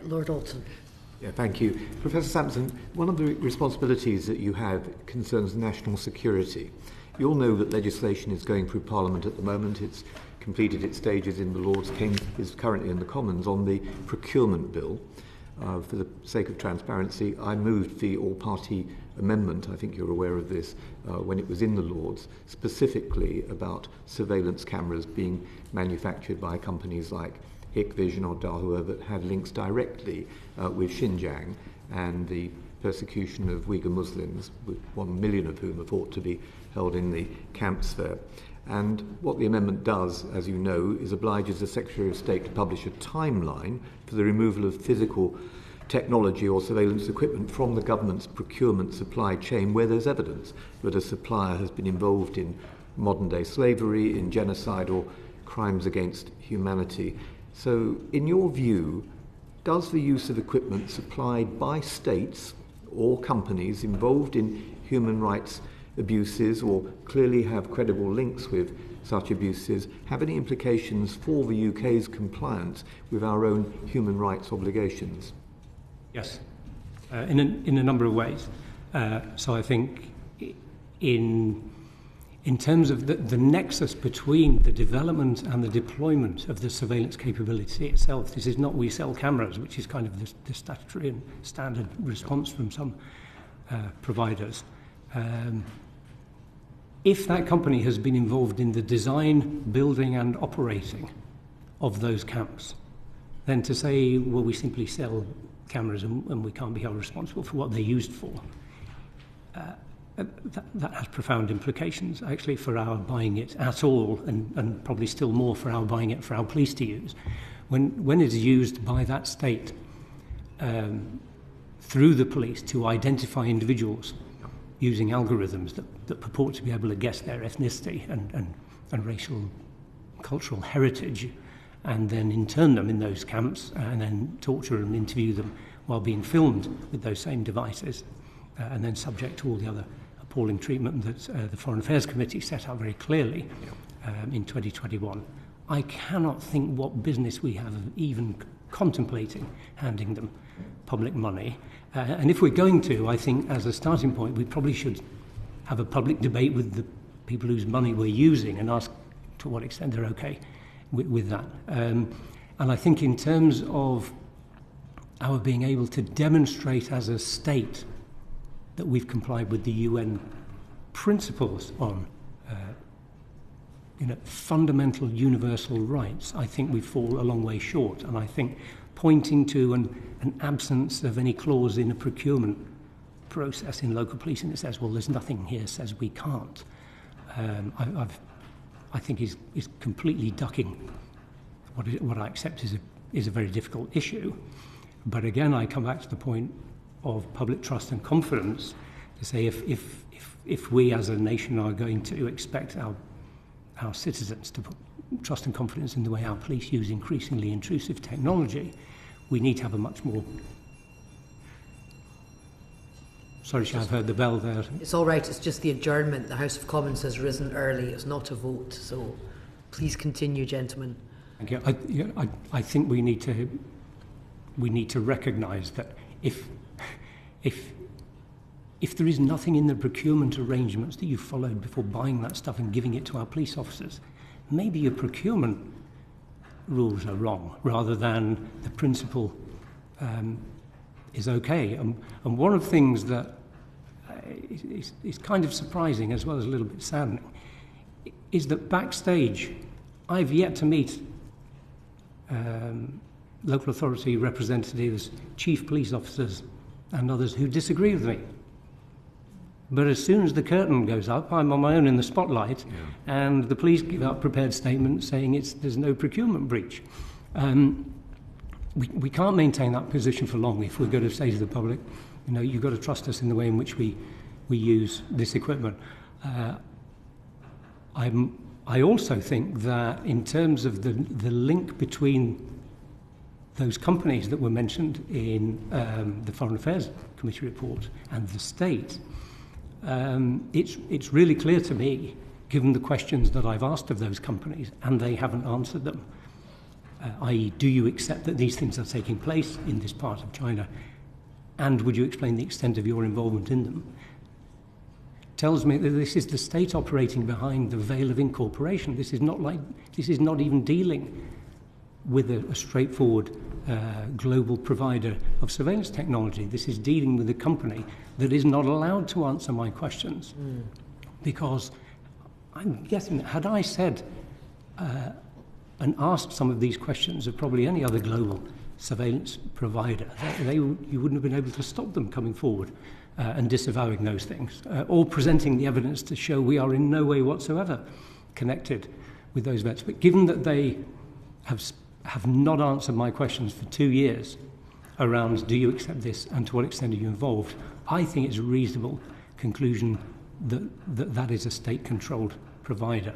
Lord Alton. Yeah, thank you. Professor Sampson, one of the responsibilities that you have concerns national security. You all know that legislation is going through Parliament at the moment. It's completed its stages in the Lords, is currently in the Commons on the procurement bill. For the sake of transparency, I moved the all-party amendment, I think you're aware of this, when it was in the Lords, specifically about surveillance cameras being manufactured by companies like Hikvision or Dahua that had links directly with Xinjiang and the persecution of Uyghur Muslims, with 1 million of whom are thought to be held in the camps there. And what the amendment does, as you know, is obliges the Secretary of State to publish a timeline for the removal of physical technology or surveillance equipment from the government's procurement supply chain where there's evidence that a supplier has been involved in modern-day slavery, in genocide or crimes against humanity. So, in your view, does the use of equipment supplied by states or companies involved in human rights abuses or clearly have credible links with such abuses have any implications for the UK's compliance with our own human rights obligations? Yes, in a number of ways. So I think in terms of the nexus between the development and the deployment of the surveillance capability itself, this is not we sell cameras, which is kind of the statutory and standard response from some providers. If that company has been involved in the design, building and operating of those camps, then to say, well, we simply sell cameras and we can't be held responsible for what they're used for, that has profound implications, actually, for our buying it at all, and probably still more for our buying it for our police to use. When it is used by that state through the police to identify individuals using algorithms that purport to be able to guess their ethnicity and racial, cultural heritage, and then intern them in those camps and then torture and interview them while being filmed with those same devices, and then subject to all the other appalling treatment that the Foreign Affairs Committee set out very clearly in 2021. I cannot think what business we have of even contemplating handing them public money. And if we're going to, I think as a starting point, we probably should have a public debate with the people whose money we're using and ask to what extent they're okay with that. And I think in terms of our being able to demonstrate as a state that we've complied with the UN principles on fundamental universal rights, I think we fall a long way short. And I think pointing to an absence of any clause in a procurement process in local policing that says, well, there's nothing here that says we can't, I think is completely ducking what I accept is a very difficult issue. But again, I come back to the point of public trust and confidence to say if we as a nation are going to expect our citizens to put trust and confidence in the way our police use increasingly intrusive technology, we need to have a much more... Sorry, I've heard the bell there. It's all right, it's just the adjournment. The House of Commons has risen early. It's not a vote, so please continue, gentlemen. Thank you. I think we need to recognise that if there is nothing in the procurement arrangements that you followed before buying that stuff and giving it to our police officers, maybe your procurement rules are wrong, rather than the principle is okay. And one of the things that is kind of surprising as well as a little bit saddening is that backstage, I've yet to meet local authority representatives, chief police officers and others who disagree with me. But as soon as the curtain goes up, I'm on my own in the spotlight, and the police give out prepared statements saying there's no procurement breach. We can't maintain that position for long if we're going to say to the public, you've got to trust us in the way in which we use this equipment. I also think that in terms of the link between those companies that were mentioned in the Foreign Affairs Committee report and the state, it's really clear to me, given the questions that I've asked of those companies, and they haven't answered them, i.e. do you accept that these things are taking place in this part of China, and would you explain the extent of your involvement in them, tells me that this is the state operating behind the veil of incorporation. This is not even dealing with a straightforward global provider of surveillance technology. This is dealing with a company that is not allowed to answer my questions. Because I'm guessing that had I said and asked some of these questions of probably any other global surveillance provider, you wouldn't have been able to stop them coming forward and disavowing those things, or presenting the evidence to show we are in no way whatsoever connected with those vets. But given that they have not answered my questions for 2 years around do you accept this and to what extent are you involved, I think it's a reasonable conclusion that is a state-controlled provider.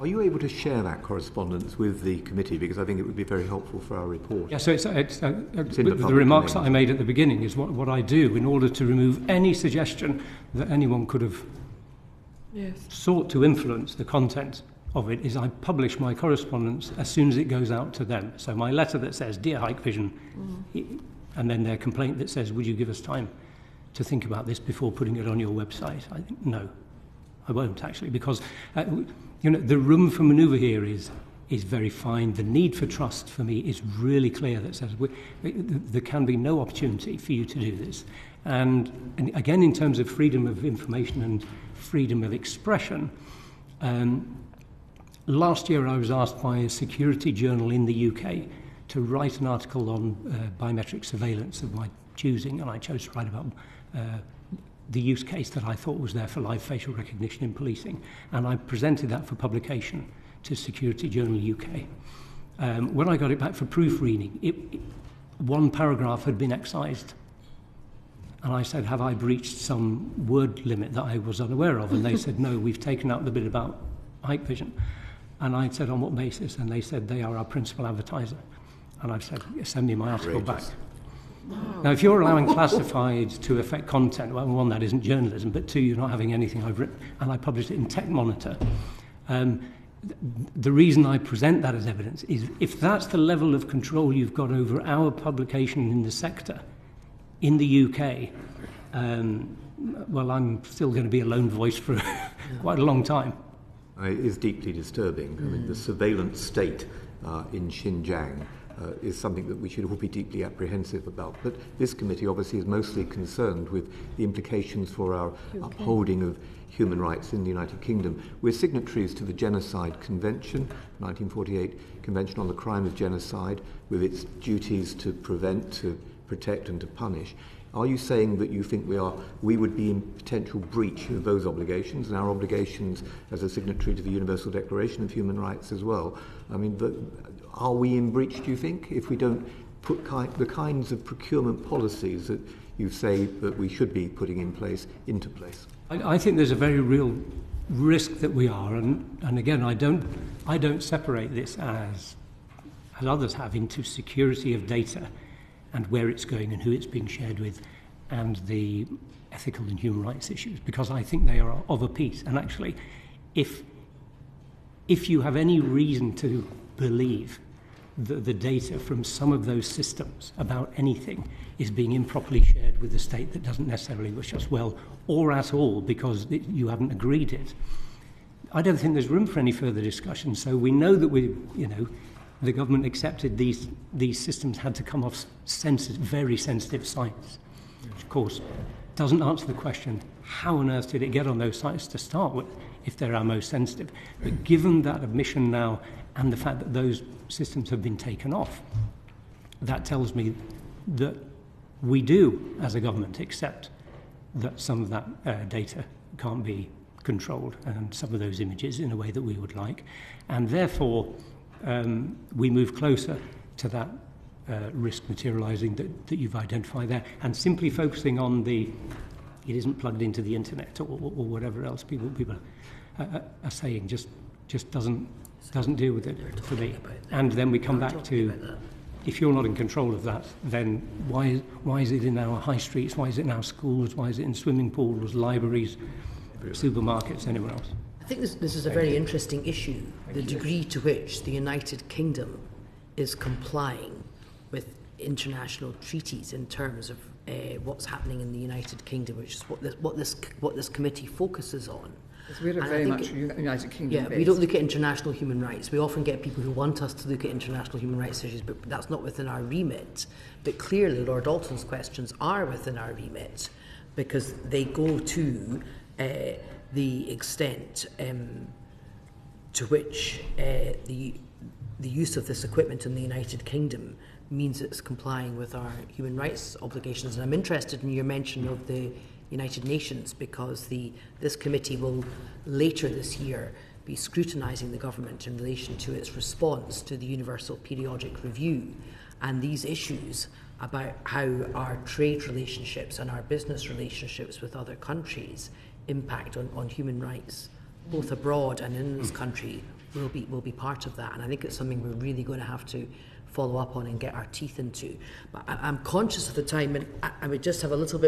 Are you able to share that correspondence with the committee? Because I think it would be very helpful for our report. Yeah, so it's the remarks that I made at the beginning is what I do in order to remove any suggestion that anyone could have sought to influence the content of it, is I publish my correspondence as soon as it goes out to them. So my letter that says, Dear Hike Vision, and then their complaint that says, would you give us time to think about this before putting it on your website? I think, no, I won't actually, because the room for manoeuvre here is very fine. The need for trust for me is really clear, that says there can be no opportunity for you to do this. And again, in terms of freedom of information and freedom of expression, last year I was asked by a security journal in the UK to write an article on biometric surveillance of my choosing, and I chose to write about the use case that I thought was there for live facial recognition in policing, and I presented that for publication to Security Journal UK. When I got it back for proofreading, one paragraph had been excised, and I said, have I breached some word limit that I was unaware of? And they said, no, we've taken out the bit about Hike Vision. And I said, on what basis? And they said, they are our principal advertiser. And I've said, send me my article back. Wow. Now, if you're allowing classified to affect content, well, one, that isn't journalism, but two, you're not having anything I've written, and I published it in Tech Monitor. The reason I present that as evidence is if that's the level of control you've got over our publication in the sector in the UK, well, I'm still going to be a lone voice for quite a long time. It is deeply disturbing. I mean, the surveillance state in Xinjiang is something that we should all be deeply apprehensive about. But this committee obviously is mostly concerned with the implications for our upholding of human rights in the United Kingdom. We're signatories to the Genocide Convention, 1948 Convention on the Crime of Genocide, with its duties to prevent, to protect and to punish. Are you saying that you think we would be in potential breach of those obligations and our obligations as a signatory to the Universal Declaration of Human Rights as well? I mean, are we in breach, do you think, if we don't put the kinds of procurement policies that you say that we should be putting in place into place? I think there's a very real risk that we are, and again, I don't separate this as others have into security of data and where it's going and who it's being shared with, and the ethical and human rights issues, because I think they are of a piece. And actually, if you have any reason to believe that the data from some of those systems about anything is being improperly shared with a state that doesn't necessarily wish us well, or at all because you haven't agreed it, I don't think there's room for any further discussion. So we know that the government accepted these systems had to come off very sensitive sites, which of course doesn't answer the question, how on earth did it get on those sites to start with if they're our most sensitive? But given that admission now and the fact that those systems have been taken off, that tells me that we do, as a government, accept that some of that data can't be controlled and some of those images in a way that we would like, and therefore we move closer to that risk materialising that you've identified there, and simply focusing on it isn't plugged into the internet or whatever else people are saying just doesn't deal with it for me. And then we come back to, if you're not in control of that, then why is it in our high streets? Why is it in our schools? Why is it in swimming pools, libraries, supermarkets, anywhere else? I think this is a very interesting issue, the degree to which the United Kingdom is complying with international treaties in terms of what's happening in the United Kingdom, which is what this committee focuses on. We're very much United Kingdom Yeah, based. we don't look at international human rights. We often get people who want us to look at international human rights issues, but that's not within our remit. But clearly Lord Alton's questions are within our remit, because they go to the extent to which the use of this equipment in the United Kingdom means it's complying with our human rights obligations. And I'm interested in your mention of the United Nations, because this committee will later this year be scrutinising the government in relation to its response to the Universal Periodic Review, and these issues about how our trade relationships and our business relationships with other countries impact on human rights, both abroad and in this country, will be part of that. And I think it's something we're really going to have to follow up on and get our teeth into. But I'm conscious of the time, and I would just have a little bit